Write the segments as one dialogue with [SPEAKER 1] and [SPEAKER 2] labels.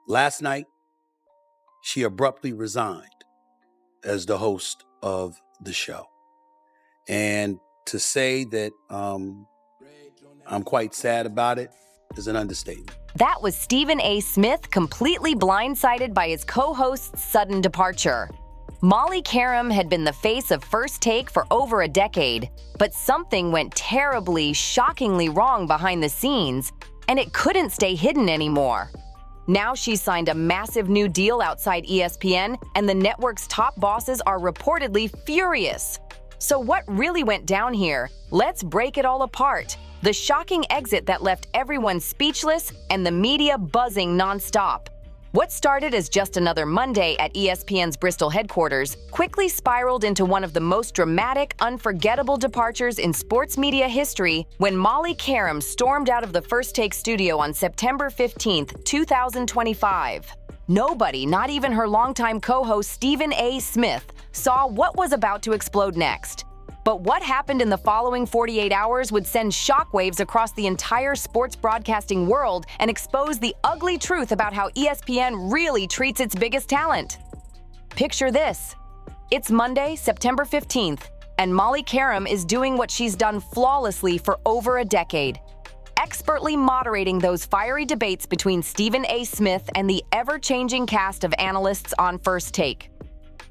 [SPEAKER 1] Last night, she abruptly resigned as the host of the show. And to say that I'm quite sad about it is an understatement.
[SPEAKER 2] That was Stephen A. Smith, completely blindsided by his co-host's sudden departure. Molly Qerim had been the face of First Take for over a decade, but something went terribly, shockingly wrong behind the scenes, and it couldn't stay hidden anymore. Now she's signed a massive new deal outside ESPN, and the network's top bosses are reportedly furious. So what really went down here? Let's break it all apart. The shocking exit that left everyone speechless and the media buzzing nonstop. What started as just another Monday at ESPN's Bristol headquarters quickly spiraled into one of the most dramatic, unforgettable departures in sports media history when Molly Qerim stormed out of the First Take studio on September 15, 2025. Nobody, not even her longtime co-host Stephen A. Smith, saw what was about to explode next. But what happened in the following 48 hours would send shockwaves across the entire sports broadcasting world and expose the ugly truth about how ESPN really treats its biggest talent. Picture this. It's Monday, September 15th, and Molly Qerim is doing what she's done flawlessly for over a decade, expertly moderating those fiery debates between Stephen A. Smith and the ever-changing cast of analysts on First Take.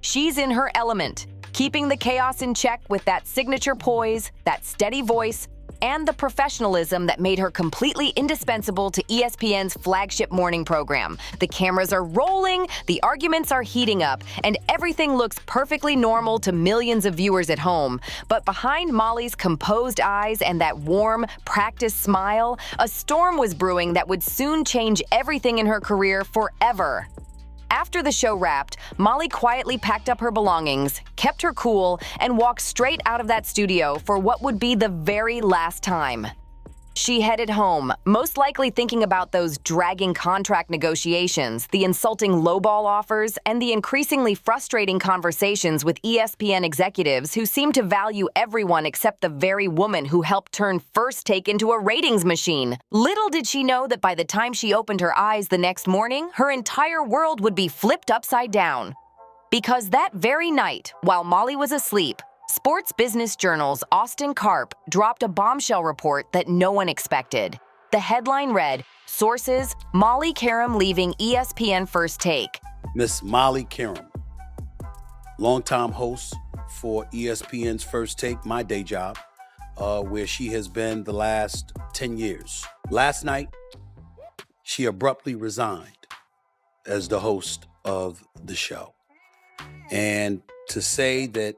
[SPEAKER 2] She's in her element, keeping the chaos in check with that signature poise, that steady voice, and the professionalism that made her completely indispensable to ESPN's flagship morning program. The cameras are rolling, the arguments are heating up, and everything looks perfectly normal to millions of viewers at home. But behind Molly's composed eyes and that warm, practiced smile, a storm was brewing that would soon change everything in her career forever. After the show wrapped, Molly quietly packed up her belongings, kept her cool, and walked straight out of that studio for what would be the very last time. She headed home, most likely thinking about those dragging contract negotiations, the insulting lowball offers, and the increasingly frustrating conversations with ESPN executives who seem to value everyone except the very woman who helped turn First Take into a ratings machine. Little did she know that by the time she opened her eyes the next morning, her entire world would be flipped upside down. Because that very night, while Molly was asleep, Sports Business Journal's Austin Karp dropped a bombshell report that no one expected. The headline read, "Sources, Molly Qerim leaving ESPN First Take."
[SPEAKER 1] Miss Molly Qerim, longtime host for ESPN's First Take, my day job, where she has been the last 10 years. Last night, she abruptly resigned as the host of the show. And to say that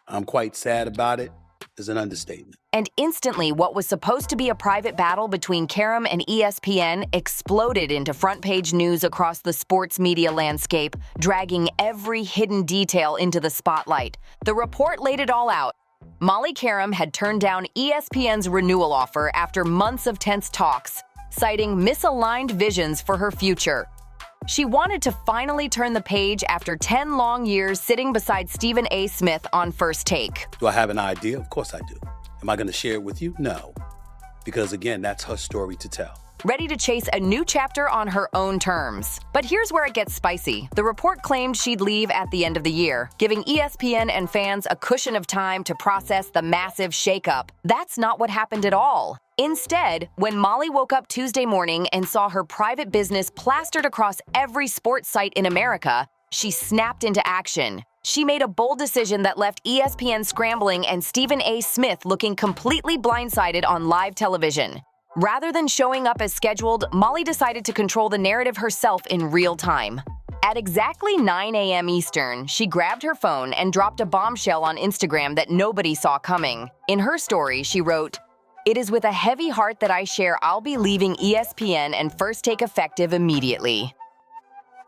[SPEAKER 1] I'm quite sad about it is an understatement.
[SPEAKER 2] And instantly, what was supposed to be a private battle between Qerim and ESPN exploded into front-page news across the sports media landscape, dragging every hidden detail into the spotlight. The report laid it all out. Molly Qerim had turned down ESPN's renewal offer after months of tense talks, citing misaligned visions for her future. She wanted to finally turn the page after 10 long years sitting beside Stephen A. Smith on First Take.
[SPEAKER 1] Do I have an idea? Of course I do. Am I going to share it with you? No. Because again, that's her story to tell.
[SPEAKER 2] Ready to chase a new chapter on her own terms. But here's where it gets spicy. The report claimed she'd leave at the end of the year, giving ESPN and fans a cushion of time to process the massive shakeup. That's not what happened at all. Instead, when Molly woke up Tuesday morning and saw her private business plastered across every sports site in America, she snapped into action. She made a bold decision that left ESPN scrambling and Stephen A. Smith looking completely blindsided on live television. Rather than showing up as scheduled, Molly decided to control the narrative herself in real time. At exactly 9 a.m. Eastern, she grabbed her phone and dropped a bombshell on Instagram that nobody saw coming. In her story, she wrote, "It is with a heavy heart that I share I'll be leaving ESPN and First Take effective immediately.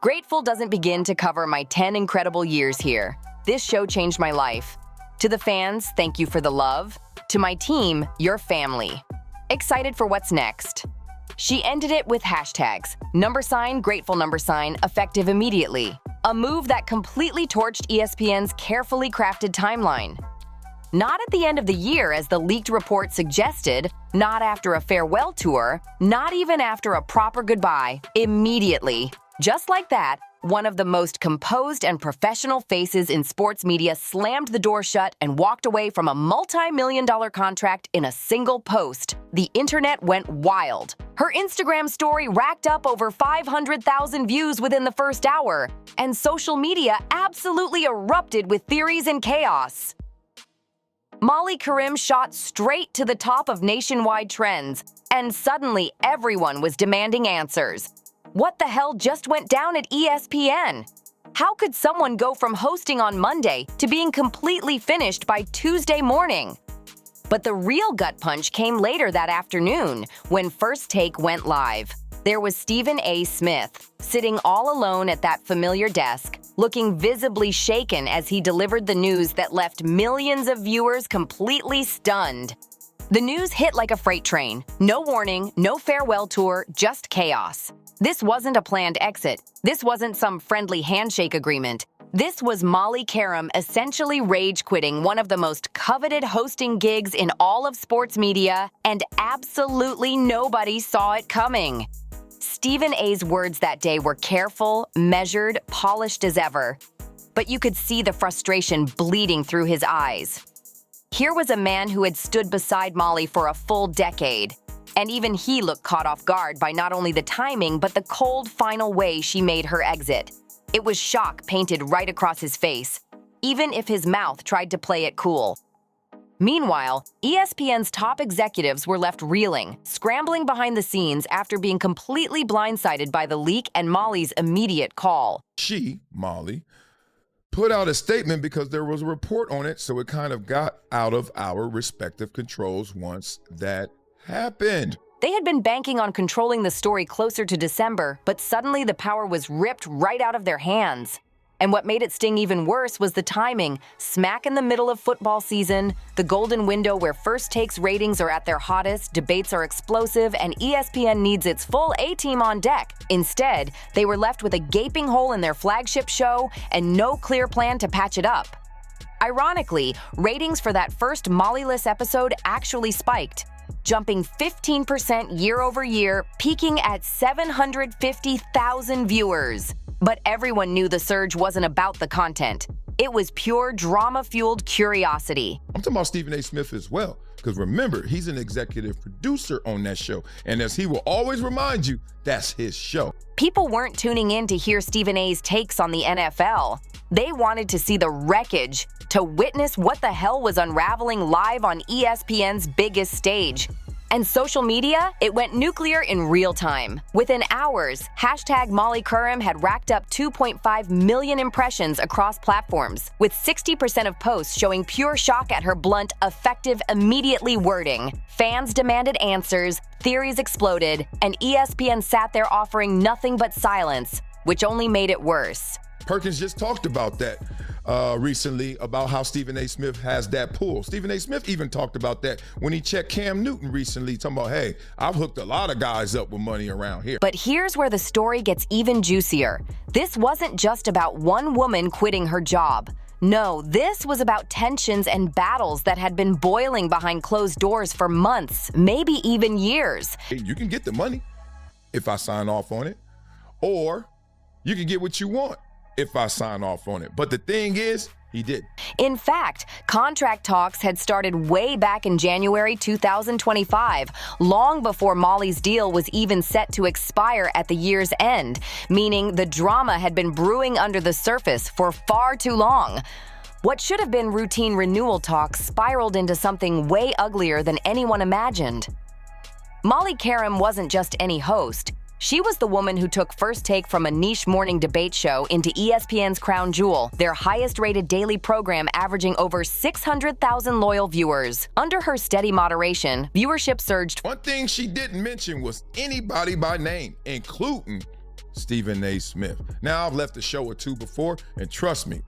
[SPEAKER 2] Grateful doesn't begin to cover my 10 incredible years here. This show changed my life. To the fans, thank you for the love. To my team, your family. Excited for what's next." She ended it with hashtags, #grateful effective immediately. A move that completely torched ESPN's carefully crafted timeline. Not at the end of the year, as the leaked report suggested, not after a farewell tour, not even after a proper goodbye. Immediately. Just like that, one of the most composed and professional faces in sports media slammed the door shut and walked away from a multi-million-dollar contract in a single post. The internet went wild. Her Instagram story racked up over 500,000 views within the first hour, and social media absolutely erupted with theories and chaos. Molly Qerim shot straight to the top of nationwide trends, and suddenly everyone was demanding answers. What the hell just went down at ESPN? How could someone go from hosting on Monday to being completely finished by Tuesday morning? But the real gut punch came later that afternoon when First Take went live. There was Stephen A. Smith, sitting all alone at that familiar desk, looking visibly shaken as he delivered the news that left millions of viewers completely stunned. The news hit like a freight train. No warning, no farewell tour, just chaos. This wasn't a planned exit. This wasn't some friendly handshake agreement. This was Molly Qerim essentially rage-quitting one of the most coveted hosting gigs in all of sports media, and absolutely nobody saw it coming. Stephen A.'s words that day were careful, measured, polished as ever. But you could see the frustration bleeding through his eyes. Here was a man who had stood beside Molly for a full decade. And even he looked caught off guard by not only the timing, but the cold, final way she made her exit. It was shock painted right across his face, even if his mouth tried to play it cool. Meanwhile, ESPN's top executives were left reeling, scrambling behind the scenes after being completely blindsided by the leak and Molly's immediate call.
[SPEAKER 3] She, Molly, put out a statement because there was a report on it, so it kind of got out of our respective controls once that happened.
[SPEAKER 2] They had been banking on controlling the story closer to December, but suddenly the power was ripped right out of their hands. And what made it sting even worse was the timing, smack in the middle of football season, the golden window where First Take's ratings are at their hottest, debates are explosive, and ESPN needs its full A-team on deck. Instead, they were left with a gaping hole in their flagship show and no clear plan to patch it up. Ironically, ratings for that first Molly-less episode actually spiked, jumping 15% year over year, peaking at 750,000 viewers. But everyone knew the surge wasn't about the content. It was pure drama-fueled curiosity.
[SPEAKER 3] I'm talking about Stephen A. Smith as well, because remember, he's an executive producer on that show, and as he will always remind you, that's his show.
[SPEAKER 2] People weren't tuning in to hear Stephen A.'s takes on the NFL. They wanted to see the wreckage, to witness what the hell was unraveling live on ESPN's biggest stage. And social media, it went nuclear in real time. Within hours, hashtag Molly Qerim had racked up 2.5 million impressions across platforms, with 60% of posts showing pure shock at her blunt, effective, immediately wording. Fans demanded answers, theories exploded, and ESPN sat there offering nothing but silence, which only made it worse.
[SPEAKER 3] Perkins just talked about that recently, about how Stephen A. Smith has that pull. Stephen A. Smith even talked about that when he checked Cam Newton recently, talking about, hey, I've hooked a lot of guys up with money around here.
[SPEAKER 2] But here's where the story gets even juicier. This wasn't just about one woman quitting her job. No, this was about tensions and battles that had been boiling behind closed doors for months, maybe even years.
[SPEAKER 3] Hey, you can get the money if I sign off on it, or you can get what you want if I sign off on it. But the thing is, he did.
[SPEAKER 2] In fact, contract talks had started way back in January 2025, long before Molly's deal was even set to expire at the year's end, meaning the drama had been brewing under the surface for far too long. What should have been routine renewal talks spiraled into something way uglier than anyone imagined. Molly Qerim wasn't just any host. She was the woman who took First Take from a niche morning debate show into ESPN's crown jewel, their highest-rated daily program averaging over 600,000 loyal viewers. Under her steady moderation, viewership surged.
[SPEAKER 3] One thing she didn't mention was anybody by name, including Stephen A. Smith. Now, I've left a show or two before, and trust me,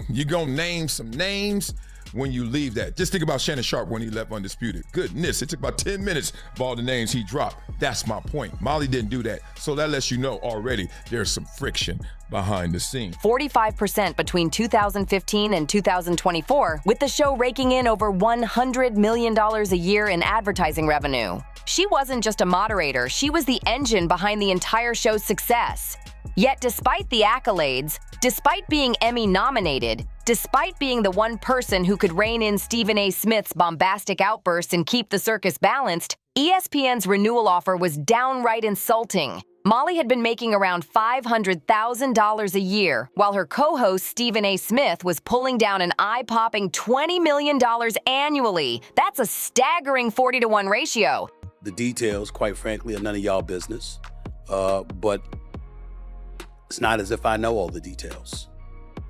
[SPEAKER 3] you're gonna name some names, when you leave that. Just think about Shannon Sharp when he left Undisputed. Goodness, it took about 10 minutes of all the names he dropped. That's my point. Molly didn't do that. So that lets you know already there's some friction behind the scenes.
[SPEAKER 2] 45% between 2015 and 2024, with the show raking in over $100 million a year in advertising revenue. She wasn't just a moderator, she was the engine behind the entire show's success. Yet despite the accolades, despite being Emmy-nominated, despite being the one person who could rein in Stephen A. Smith's bombastic outbursts and keep the circus balanced, ESPN's renewal offer was downright insulting. Molly had been making around $500,000 a year, while her co-host Stephen A. Smith was pulling down an eye-popping $20 million annually. That's a staggering 40-to-1 ratio.
[SPEAKER 1] The details, quite frankly, are none of y'all business. But it's not as if I know all the details.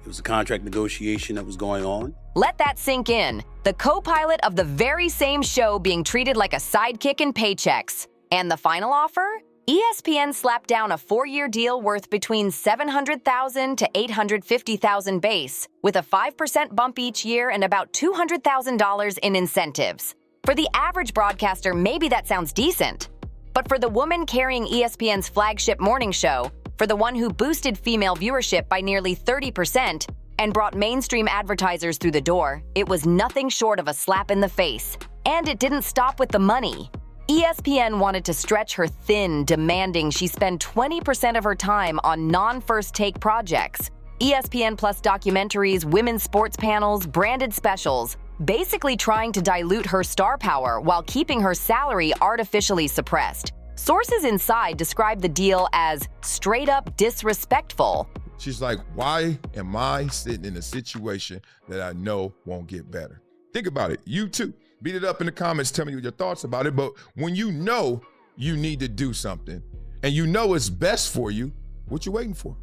[SPEAKER 1] It was a contract negotiation that was going on.
[SPEAKER 2] Let that sink in. The co-pilot of the very same show being treated like a sidekick in paychecks. And the final offer? ESPN slapped down a 4-year deal worth between $700,000 to $850,000 base, with a 5% bump each year and about $200,000 in incentives. For the average broadcaster, maybe that sounds decent. But for the woman carrying ESPN's flagship morning show, for the one who boosted female viewership by nearly 30% and brought mainstream advertisers through the door, it was nothing short of a slap in the face. And it didn't stop with the money. ESPN wanted to stretch her thin, demanding she spend 20% of her time on non-first take projects. ESPN Plus documentaries, women's sports panels, branded specials, basically trying to dilute her star power while keeping her salary artificially suppressed. Sources inside describe the deal as straight-up disrespectful.
[SPEAKER 3] She's like, why am I sitting in a situation that I know won't get better? Think about it. You too. Beat it up in the comments. Tell me your thoughts about it. But when you know you need to do something and you know it's best for you, what you waiting for?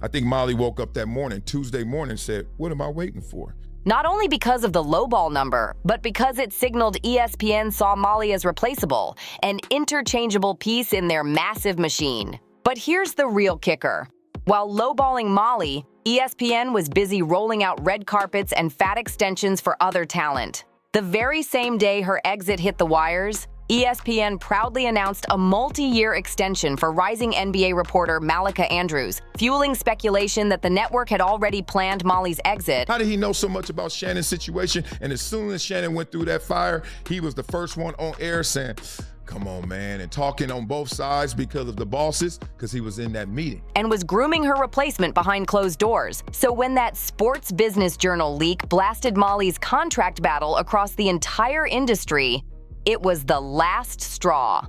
[SPEAKER 3] I think Molly woke up that morning, Tuesday morning, and said, what am I waiting for?
[SPEAKER 2] Not only because of the lowball number, but because it signaled ESPN saw Molly as replaceable, an interchangeable piece in their massive machine. But here's the real kicker. While lowballing Molly, ESPN was busy rolling out red carpets and fat extensions for other talent. The very same day her exit hit the wires, ESPN proudly announced a multi-year extension for rising NBA reporter Malika Andrews, fueling speculation that the network had already planned Molly's exit.
[SPEAKER 3] How did he know so much about Shannon's situation? And as soon as Shannon went through that fire, he was the first one on air saying, come on, man, and talking on both sides because of the bosses, because he was in that meeting.
[SPEAKER 2] And was grooming her replacement behind closed doors. So when that Sports Business Journal leak blasted Molly's contract battle across the entire industry, it was the last straw.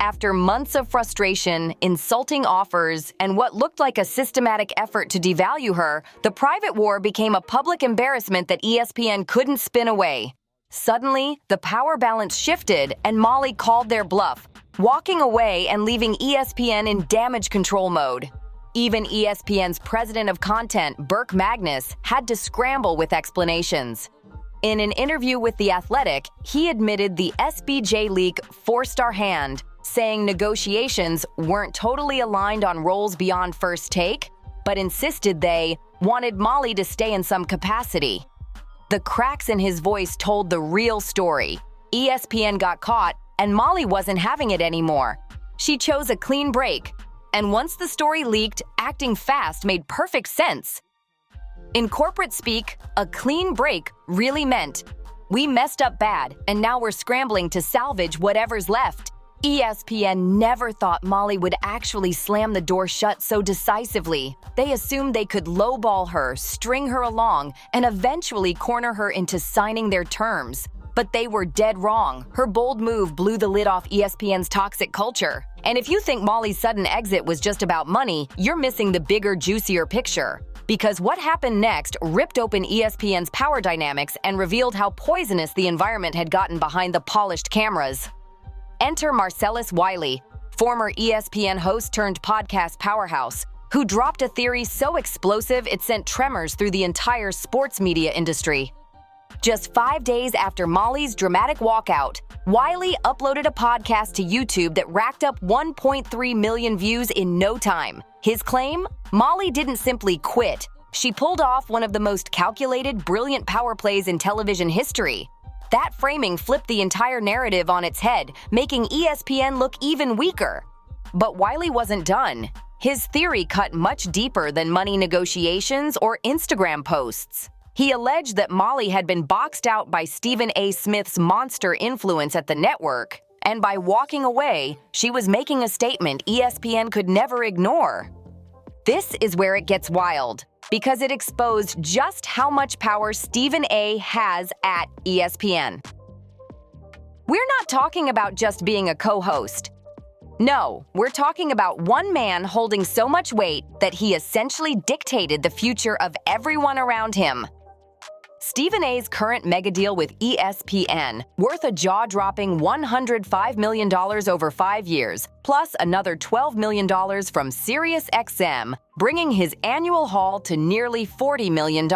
[SPEAKER 2] After months of frustration, insulting offers, and what looked like a systematic effort to devalue her, the private war became a public embarrassment that ESPN couldn't spin away. Suddenly, the power balance shifted and Molly called their bluff, walking away and leaving ESPN in damage control mode. Even ESPN's president of content, Burke Magnus, had to scramble with explanations. In an interview with The Athletic, he admitted the SBJ leak forced our hand, saying negotiations weren't totally aligned on roles beyond first take, but insisted they wanted Molly to stay in some capacity. The cracks in his voice told the real story. ESPN got caught, and Molly wasn't having it anymore. She chose a clean break, and once the story leaked, acting fast made perfect sense. In corporate speak, a clean break really meant, we messed up bad, and now we're scrambling to salvage whatever's left. ESPN never thought Molly would actually slam the door shut so decisively. They assumed they could lowball her, string her along, and eventually corner her into signing their terms. But they were dead wrong. Her bold move blew the lid off ESPN's toxic culture. And if you think Molly's sudden exit was just about money, you're missing the bigger, juicier picture. Because what happened next ripped open ESPN's power dynamics and revealed how poisonous the environment had gotten behind the polished cameras. Enter Marcellus Wiley, former ESPN host turned podcast powerhouse, who dropped a theory so explosive it sent tremors through the entire sports media industry. Just 5 days after Molly's dramatic walkout, Wiley uploaded a podcast to YouTube that racked up 1.3 million views in no time. His claim? Molly didn't simply quit, She pulled off one of the most calculated, brilliant power plays in television history. That framing flipped the entire narrative on its head, making ESPN look even weaker. But Wiley wasn't done. His theory cut much deeper than money negotiations or Instagram posts. He alleged that Molly had been boxed out by Stephen A. Smith's monster influence at the network, and by walking away, she was making a statement ESPN could never ignore. This is where it gets wild, because it exposed just how much power Stephen A. has at ESPN. We're not talking about just being a co-host. No, we're talking about one man holding so much weight that he essentially dictated the future of everyone around him. Stephen A.'s current mega deal with ESPN, worth a jaw-dropping $105 million over 5 years, plus another $12 million from SiriusXM, bringing his annual haul to nearly $40 million.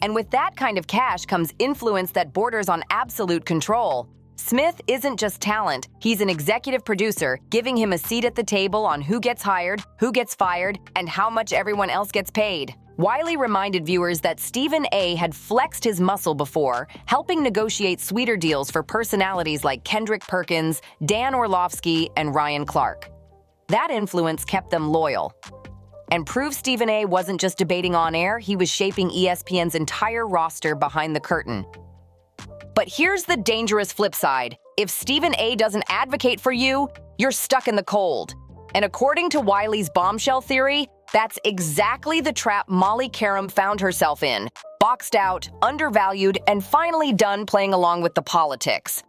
[SPEAKER 2] And with that kind of cash comes influence that borders on absolute control. Smith isn't just talent, he's an executive producer, giving him a seat at the table on who gets hired, who gets fired, and how much everyone else gets paid. Wiley reminded viewers that Stephen A. had flexed his muscle before, helping negotiate sweeter deals for personalities like Kendrick Perkins, Dan Orlovsky, and Ryan Clark. That influence kept them loyal. And proved Stephen A. wasn't just debating on air, he was shaping ESPN's entire roster behind the curtain. But here's the dangerous flip side. If Stephen A. doesn't advocate for you, you're stuck in the cold. And according to Wiley's bombshell theory, that's exactly the trap Molly Qerim found herself in. Boxed out, undervalued, and finally done playing along with the politics.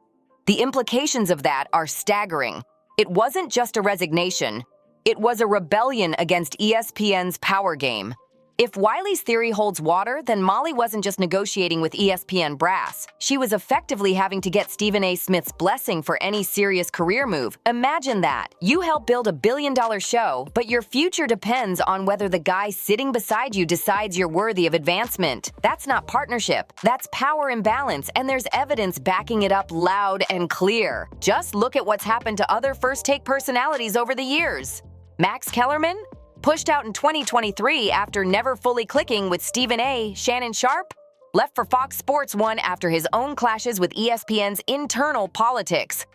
[SPEAKER 2] The implications of that are staggering. It wasn't just a resignation. It was a rebellion against ESPN's power game. If Wiley's theory holds water, then Molly wasn't just negotiating with ESPN brass. She was effectively having to get Stephen A. Smith's blessing for any serious career move. Imagine that. You help build a billion-dollar show, but your future depends on whether the guy sitting beside you decides you're worthy of advancement. That's not partnership. That's power imbalance, and there's evidence backing it up loud and clear. Just look at what's happened to other first-take personalities over the years. Max Kellerman? Pushed out in 2023 after never fully clicking with Stephen A. Shannon Sharpe, left for Fox Sports 1 after his own clashes with ESPN's internal politics.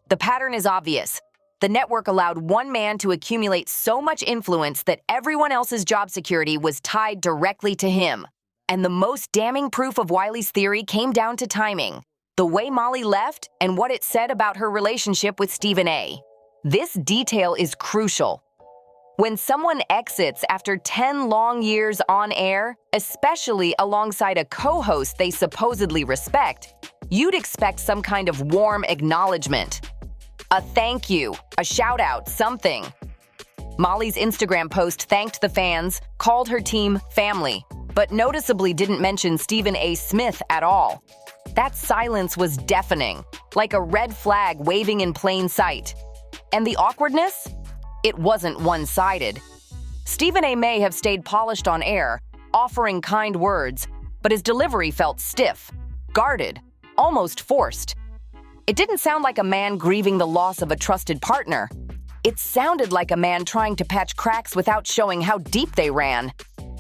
[SPEAKER 2] The pattern is obvious. The network allowed one man to accumulate so much influence that everyone else's job security was tied directly to him. And the most damning proof of Wiley's theory came down to timing, the way Molly left and what it said about her relationship with Stephen A. This detail is crucial. When someone exits after 10 long years on air, especially alongside a co-host they supposedly respect, you'd expect some kind of warm acknowledgement. A thank you, a shout-out, something. Molly's Instagram post thanked the fans, called her team family, but noticeably didn't mention Stephen A. Smith at all. That silence was deafening, like a red flag waving in plain sight. And the awkwardness? It wasn't one-sided. Stephen A. may have stayed polished on air, offering kind words, but his delivery felt stiff, guarded, almost forced. It didn't sound like a man grieving the loss of a trusted partner. It sounded like a man trying to patch cracks without showing how deep they ran.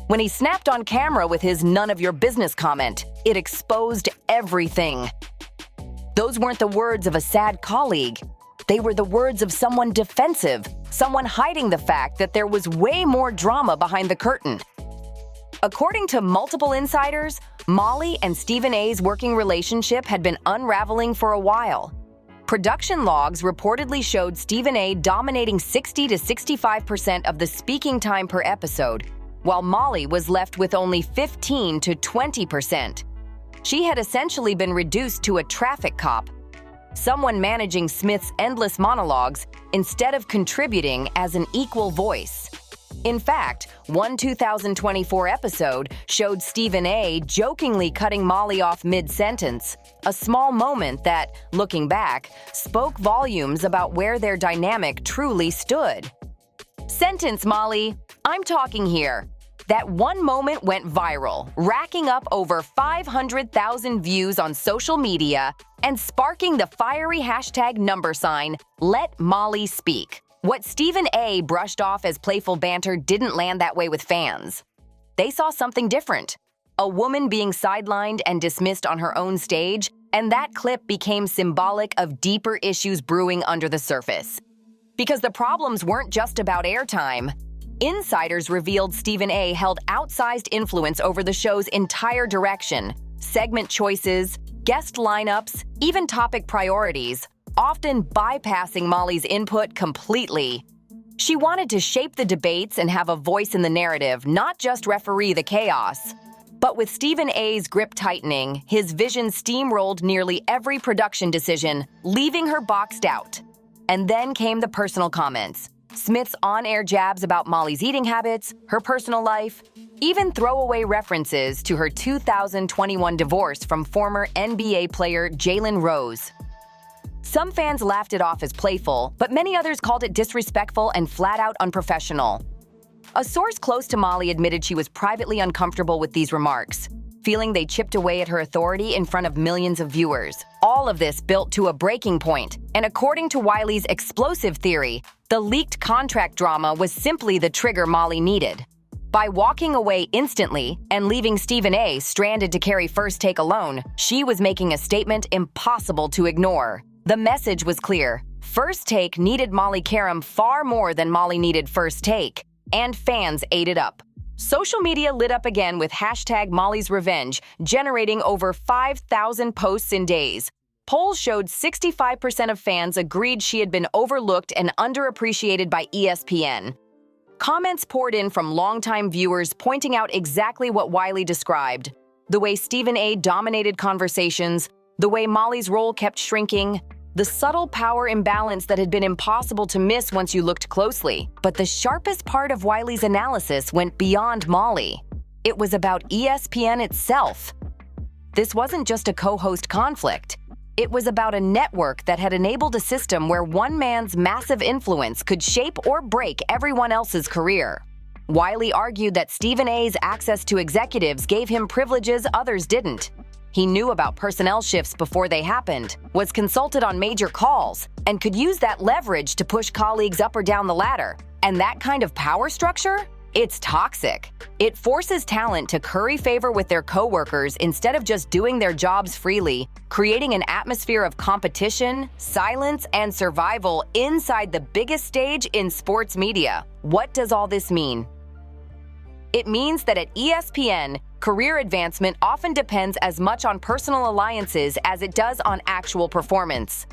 [SPEAKER 2] When he snapped on camera with his none of your business comment, it exposed everything. Those weren't the words of a sad colleague. They were the words of someone defensive, someone hiding the fact that there was way more drama behind the curtain. According to multiple insiders, Molly and Stephen A.'s working relationship had been unraveling for a while. Production logs reportedly showed Stephen A. dominating 60 to 65% of the speaking time per episode, while Molly was left with only 15 to 20%. She had essentially been reduced to a traffic cop, someone managing Smith's endless monologues instead of contributing as an equal voice. In fact, one 2024 episode showed Stephen A. jokingly cutting Molly off mid-sentence, a small moment that, looking back, spoke volumes about where their dynamic truly stood. Sentence, Molly. I'm talking here. That one moment went viral, racking up over 500,000 views on social media and sparking the fiery hashtag #, Let Molly Speak. What Stephen A. brushed off as playful banter didn't land that way with fans. they saw something different. A woman being sidelined and dismissed on her own stage, and that clip became symbolic of deeper issues brewing under the surface. Because the problems weren't just about airtime. Insiders revealed Stephen A. held outsized influence over the show's entire direction, segment choices, guest lineups, even topic priorities, often bypassing Molly's input completely. She wanted to shape the debates and have a voice in the narrative, not just referee the chaos. But with Stephen A.'s grip tightening, his vision steamrolled nearly every production decision, leaving her boxed out. And then came the personal comments. Smith's on-air jabs about Molly's eating habits, her personal life, even throwaway references to her 2021 divorce from former NBA player Jalen Rose. Some fans laughed it off as playful, but many others called it disrespectful and flat-out unprofessional. A source close to Molly admitted she was privately uncomfortable with these remarks, feeling they chipped away at her authority in front of millions of viewers. All of this built to a breaking point, and according to Wiley's explosive theory, the leaked contract drama was simply the trigger Molly needed. By walking away instantly and leaving Stephen A. stranded to carry First Take alone, she was making a statement impossible to ignore. The message was clear. First Take needed Molly Qerim far more than Molly needed First Take, and fans ate it up. Social media lit up again with hashtag Molly's Revenge, generating over 5,000 posts in days. Polls showed 65% of fans agreed she had been overlooked and underappreciated by ESPN. Comments poured in from longtime viewers pointing out exactly what Wiley described. The way Stephen A. dominated conversations, the way Molly's role kept shrinking, the subtle power imbalance that had been impossible to miss once you looked closely. But the sharpest part of Wiley's analysis went beyond Molly. It was about ESPN itself. This wasn't just a co-host conflict. It was about a network that had enabled a system where one man's massive influence could shape or break everyone else's career. Wiley argued that Stephen A.'s access to executives gave him privileges others didn't. He knew about personnel shifts before they happened, was consulted on major calls, and could use that leverage to push colleagues up or down the ladder. And that kind of power structure? It's toxic. It forces talent to curry favor with their coworkers instead of just doing their jobs freely, creating an atmosphere of competition, silence, and survival inside the biggest stage in sports media. What does all this mean? It means that at ESPN, career advancement often depends as much on personal alliances as it does on actual performance.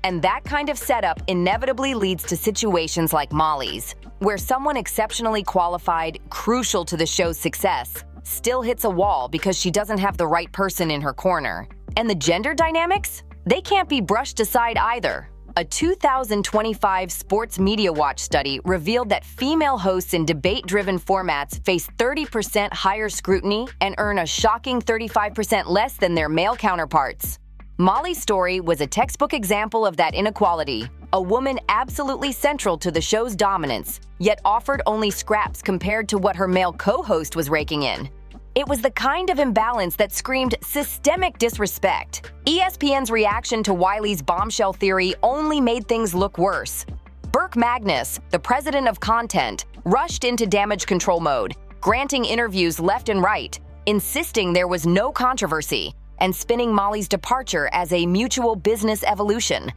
[SPEAKER 2] And that kind of setup inevitably leads to situations like Molly's, where someone exceptionally qualified, crucial to the show's success, still hits a wall because she doesn't have the right person in her corner. And the gender dynamics? They can't be brushed aside either. A 2025 Sports Media Watch study revealed that female hosts in debate-driven formats face 30% higher scrutiny and earn a shocking 35% less than their male counterparts. Molly's story was a textbook example of that inequality, a woman absolutely central to the show's dominance, yet offered only scraps compared to what her male co-host was raking in. It was the kind of imbalance that screamed systemic disrespect. ESPN's reaction to Wiley's bombshell theory only made things look worse. Burke Magnus, the president of content, rushed into damage control mode, granting interviews left and right, insisting there was no controversy, and spinning Molly's departure as a mutual business evolution.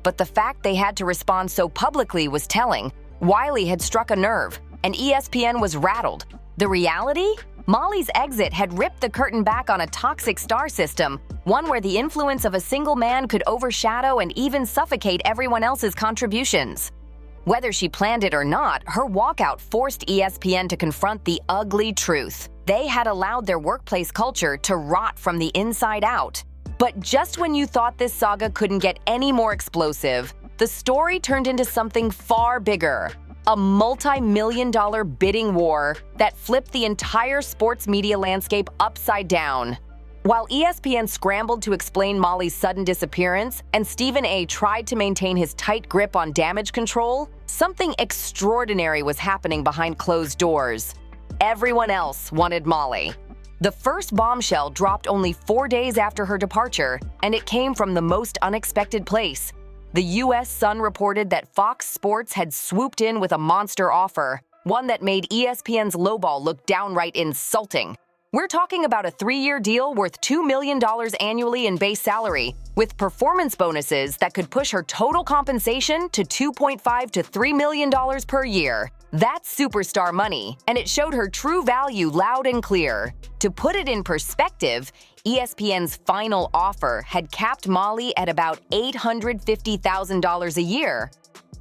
[SPEAKER 2] But the fact they had to respond so publicly was telling. Wiley had struck a nerve, and ESPN was rattled. The reality? Molly's exit had ripped the curtain back on a toxic star system, one where the influence of a single man could overshadow and even suffocate everyone else's contributions. Whether she planned it or not, her walkout forced ESPN to confront the ugly truth. They had allowed their workplace culture to rot from the inside out. But just when you thought this saga couldn't get any more explosive, the story turned into something far bigger. A multi-million-dollar bidding war that flipped the entire sports media landscape upside down. While ESPN scrambled to explain Molly's sudden disappearance and Stephen A. tried to maintain his tight grip on damage control, something extraordinary was happening behind closed doors. Everyone else wanted Molly. The first bombshell dropped only 4 days after her departure, and it came from the most unexpected place. The U.S. Sun reported that Fox Sports had swooped in with a monster offer, one that made ESPN's lowball look downright insulting. We're talking about a 3-year deal worth $2 million annually in base salary, with performance bonuses that could push her total compensation to $2.5 to $3 million per year. That's superstar money, and it showed her true value loud and clear. To put it in perspective, ESPN's final offer had capped Molly at about $850,000 a year.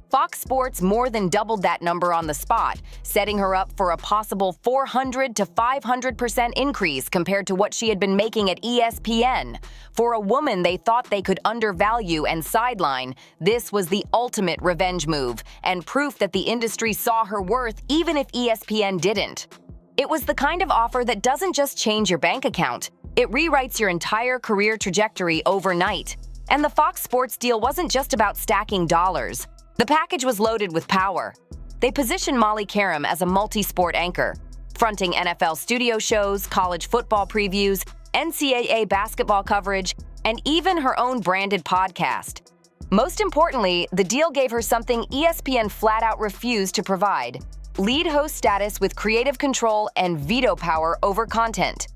[SPEAKER 2] Fox Sports more than doubled that number on the spot, setting her up for a possible 400 to 500% increase compared to what she had been making at ESPN. For a woman they thought they could undervalue and sideline, this was the ultimate revenge move and proof that the industry saw her worth even if ESPN didn't. It was the kind of offer that doesn't just change your bank account, it rewrites your entire career trajectory overnight. And the Fox Sports deal wasn't just about stacking dollars. The package was loaded with power. They positioned Molly Qerim as a multi-sport anchor, fronting NFL studio shows, college football previews, NCAA basketball coverage, and even her own branded podcast. Most importantly, the deal gave her something ESPN flat-out refused to provide: lead host status with creative control and veto power over content.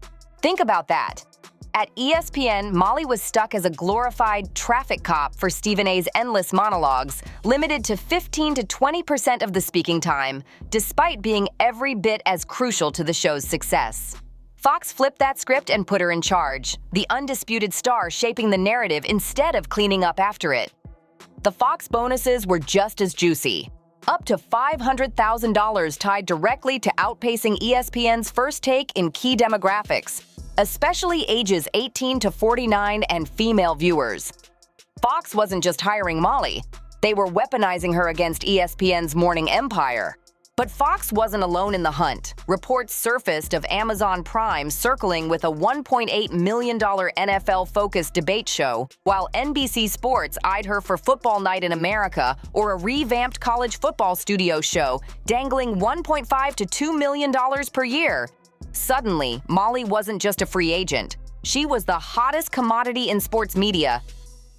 [SPEAKER 2] Think about that. At ESPN, Molly was stuck as a glorified traffic cop for Stephen A's endless monologues, limited to 15 to 20% of the speaking time, despite being every bit as crucial to the show's success. Fox flipped that script and put her in charge, the undisputed star shaping the narrative instead of cleaning up after it. The Fox bonuses were just as juicy. Up to $500,000 tied directly to outpacing ESPN's First Take in key demographics, especially ages 18 to 49 and female viewers. Fox wasn't just hiring Molly, they were weaponizing her against ESPN's morning empire. But Fox wasn't alone in the hunt. Reports surfaced of Amazon Prime circling with a $1.8 million NFL-focused debate show, while NBC Sports eyed her for Football Night in America or a revamped college football studio show, dangling $1.5 to $2 million per year. Suddenly, Molly wasn't just a free agent. She was the hottest commodity in sports media.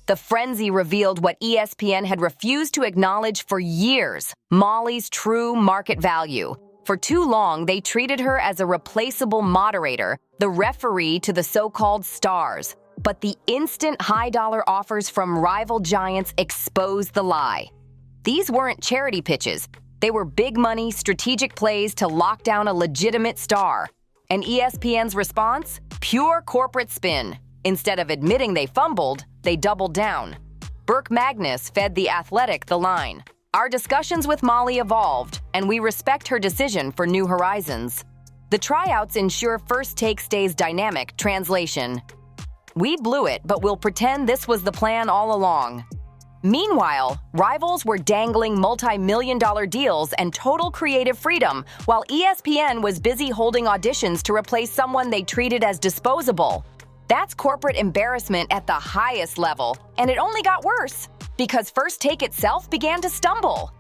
[SPEAKER 2] The frenzy revealed what ESPN had refused to acknowledge for years: Molly's true market value. For too long, they treated her as a replaceable moderator, the referee to the so-called stars. But the instant high-dollar offers from rival giants exposed the lie. These weren't charity pitches. They were big-money, strategic plays to lock down a legitimate star. And ESPN's response? Pure corporate spin. Instead of admitting they fumbled, they doubled down. Burke Magnus fed The Athletic the line: "Our discussions with Molly evolved, and we respect her decision for new horizons." The tryouts ensure First Take stays dynamic. Translation: "We blew it, but we'll pretend this was the plan all along." Meanwhile, rivals were dangling multi-million-dollar deals and total creative freedom, while ESPN was busy holding auditions to replace someone they treated as disposable. That's corporate embarrassment at the highest level, and it only got worse, because First Take itself began to stumble.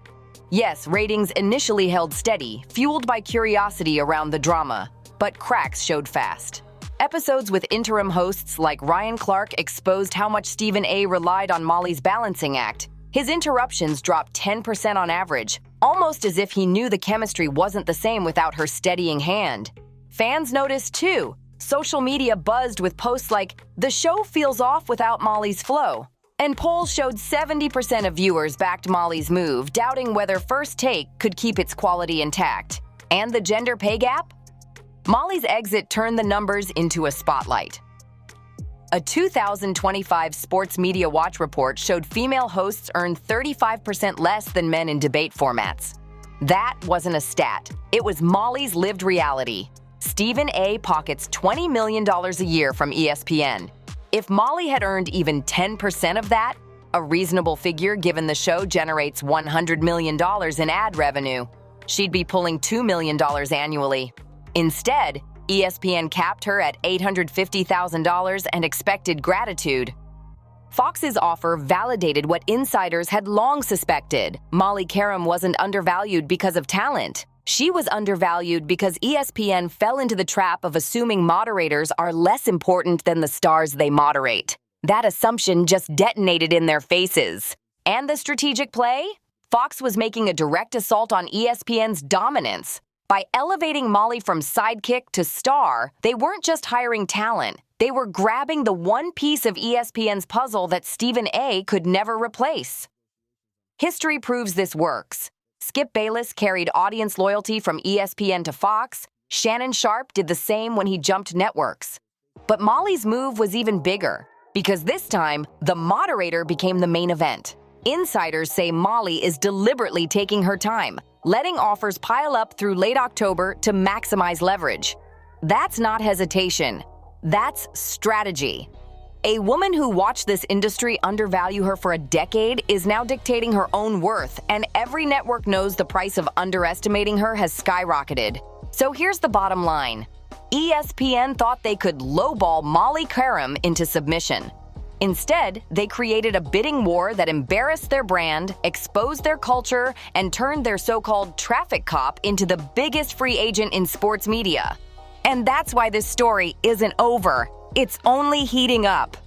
[SPEAKER 2] Yes, ratings initially held steady, fueled by curiosity around the drama, but cracks showed fast. Episodes with interim hosts like Ryan Clark exposed how much Stephen A. relied on Molly's balancing act. His interruptions dropped 10% on average, almost as if he knew the chemistry wasn't the same without her steadying hand. Fans noticed too. Social media buzzed with posts like, "The show feels off without Molly's flow." And polls showed 70% of viewers backed Molly's move, doubting whether First Take could keep its quality intact. And the gender pay gap? Molly's exit turned the numbers into a spotlight. A 2025 Sports Media Watch report showed female hosts earned 35% less than men in debate formats. That wasn't a stat. It was Molly's lived reality. Stephen A. pockets $20 million a year from ESPN. If Molly had earned even 10% of that, a reasonable figure given the show generates $100 million in ad revenue, she'd be pulling $2 million annually. Instead, ESPN capped her at $850,000 and expected gratitude. Fox's offer validated what insiders had long suspected: Molly Qerim wasn't undervalued because of talent. She was undervalued because ESPN fell into the trap of assuming moderators are less important than the stars they moderate. That assumption just detonated in their faces. And the strategic play? Fox was making a direct assault on ESPN's dominance. By elevating Molly from sidekick to star, they weren't just hiring talent. They were grabbing the one piece of ESPN's puzzle that Stephen A. could never replace. History proves this works. Skip Bayless carried audience loyalty from ESPN to Fox. Shannon Sharpe did the same when he jumped networks. But Molly's move was even bigger, because this time, the moderator became the main event. Insiders say Molly is deliberately taking her time, letting offers pile up through late October to maximize leverage. That's not hesitation. That's strategy. A woman who watched this industry undervalue her for a decade is now dictating her own worth, and every network knows the price of underestimating her has skyrocketed. So here's the bottom line. ESPN thought they could lowball Molly Qerim into submission. Instead, they created a bidding war that embarrassed their brand, exposed their culture, and turned their so-called traffic cop into the biggest free agent in sports media. And that's why this story isn't over. It's only heating up.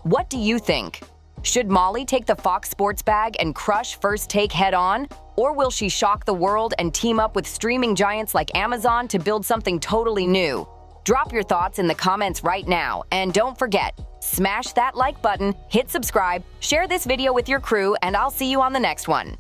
[SPEAKER 2] What do you think? Should Molly take the Fox Sports bag and crush First Take head-on? Or will she shock the world and team up with streaming giants like Amazon to build something totally new? Drop your thoughts in the comments right now, and don't forget, smash that like button, hit subscribe, share this video with your crew, and I'll see you on the next one.